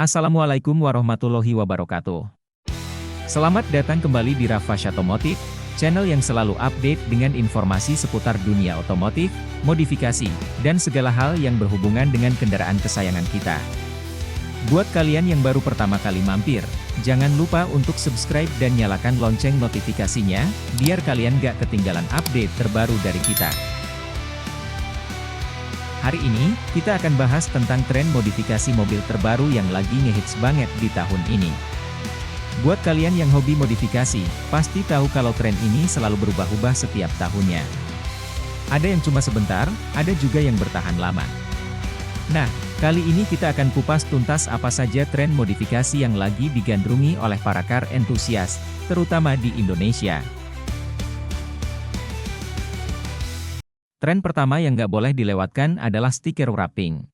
Assalamualaikum warahmatullahi wabarakatuh. Selamat datang kembali di Raffash Otomotif, channel yang selalu update dengan informasi seputar dunia otomotif, modifikasi, dan segala hal yang berhubungan dengan kendaraan kesayangan kita. Buat kalian yang baru pertama kali mampir, jangan lupa untuk subscribe dan nyalakan lonceng notifikasinya, biar kalian gak ketinggalan update terbaru dari kita. Hari ini, kita akan bahas tentang tren modifikasi mobil terbaru yang lagi ngehits banget di tahun ini. Buat kalian yang hobi modifikasi, pasti tahu kalau tren ini selalu berubah-ubah setiap tahunnya. Ada yang cuma sebentar, ada juga yang bertahan lama. Nah, kali ini kita akan kupas tuntas apa saja tren modifikasi yang lagi digandrungi oleh para car enthusiast, terutama di Indonesia. Tren pertama yang nggak boleh dilewatkan adalah stiker wrapping.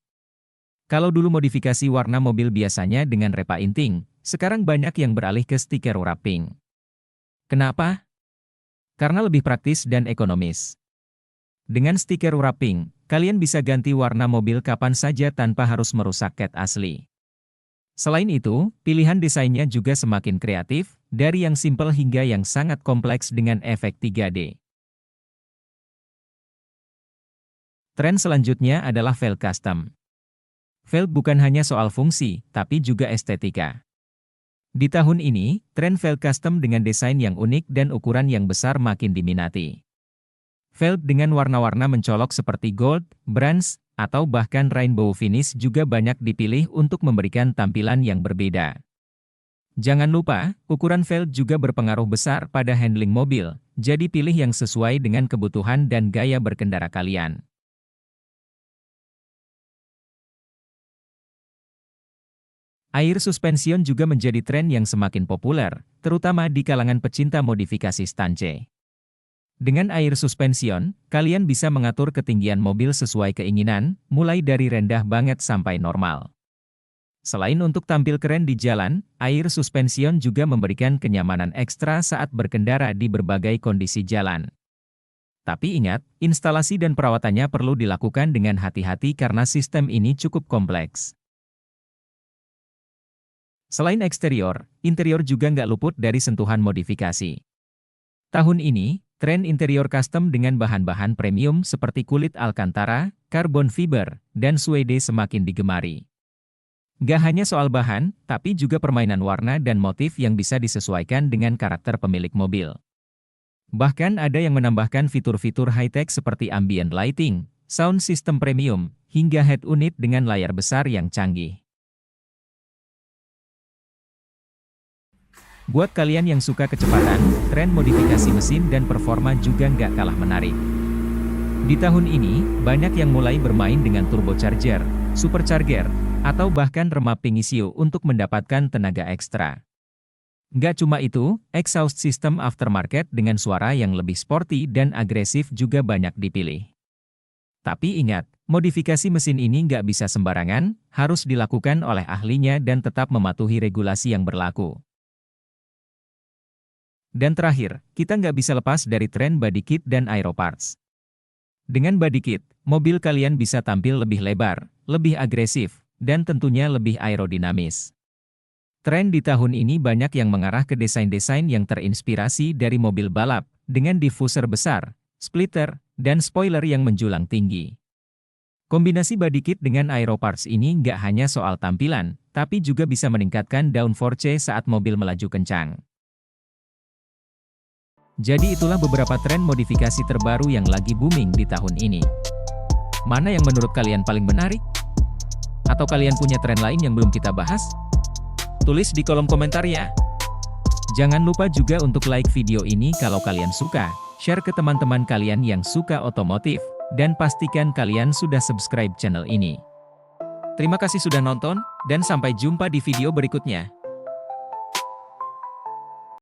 Kalau dulu modifikasi warna mobil biasanya dengan repainting, sekarang banyak yang beralih ke stiker wrapping. Kenapa? Karena lebih praktis dan ekonomis. Dengan stiker wrapping, kalian bisa ganti warna mobil kapan saja tanpa harus merusak cat asli. Selain itu, pilihan desainnya juga semakin kreatif, dari yang simple hingga yang sangat kompleks dengan efek 3D. Tren selanjutnya adalah velg custom. Velg bukan hanya soal fungsi, tapi juga estetika. Di tahun ini, tren velg custom dengan desain yang unik dan ukuran yang besar makin diminati. Velg dengan warna-warna mencolok seperti gold, bronze, atau bahkan rainbow finish juga banyak dipilih untuk memberikan tampilan yang berbeda. Jangan lupa, ukuran velg juga berpengaruh besar pada handling mobil, jadi pilih yang sesuai dengan kebutuhan dan gaya berkendara kalian. Air suspension juga menjadi tren yang semakin populer, terutama di kalangan pecinta modifikasi stance. Dengan air suspension, kalian bisa mengatur ketinggian mobil sesuai keinginan, mulai dari rendah banget sampai normal. Selain untuk tampil keren di jalan, air suspension juga memberikan kenyamanan ekstra saat berkendara di berbagai kondisi jalan. Tapi ingat, instalasi dan perawatannya perlu dilakukan dengan hati-hati karena sistem ini cukup kompleks. Selain eksterior, interior juga nggak luput dari sentuhan modifikasi. Tahun ini, tren interior custom dengan bahan-bahan premium seperti kulit Alcantara, carbon fiber, dan suede semakin digemari. Nggak hanya soal bahan, tapi juga permainan warna dan motif yang bisa disesuaikan dengan karakter pemilik mobil. Bahkan ada yang menambahkan fitur-fitur high-tech seperti ambient lighting, sound system premium, hingga head unit dengan layar besar yang canggih. Buat kalian yang suka kecepatan, tren modifikasi mesin dan performa juga nggak kalah menarik. Di tahun ini, banyak yang mulai bermain dengan turbocharger, supercharger, atau bahkan remap pengisio untuk mendapatkan tenaga ekstra. Nggak cuma itu, exhaust system aftermarket dengan suara yang lebih sporty dan agresif juga banyak dipilih. Tapi ingat, modifikasi mesin ini nggak bisa sembarangan, harus dilakukan oleh ahlinya dan tetap mematuhi regulasi yang berlaku. Dan terakhir, kita nggak bisa lepas dari tren body kit dan aero parts. Dengan body kit, mobil kalian bisa tampil lebih lebar, lebih agresif, dan tentunya lebih aerodinamis. Tren di tahun ini banyak yang mengarah ke desain-desain yang terinspirasi dari mobil balap, dengan diffuser besar, splitter, dan spoiler yang menjulang tinggi. Kombinasi body kit dengan aero parts ini nggak hanya soal tampilan, tapi juga bisa meningkatkan downforce saat mobil melaju kencang. Jadi itulah beberapa tren modifikasi terbaru yang lagi booming di tahun ini. Mana yang menurut kalian paling menarik? Atau kalian punya tren lain yang belum kita bahas? Tulis di kolom komentar ya. Jangan lupa juga untuk like video ini kalau kalian suka, share ke teman-teman kalian yang suka otomotif, dan pastikan kalian sudah subscribe channel ini. Terima kasih sudah nonton, dan sampai jumpa di video berikutnya.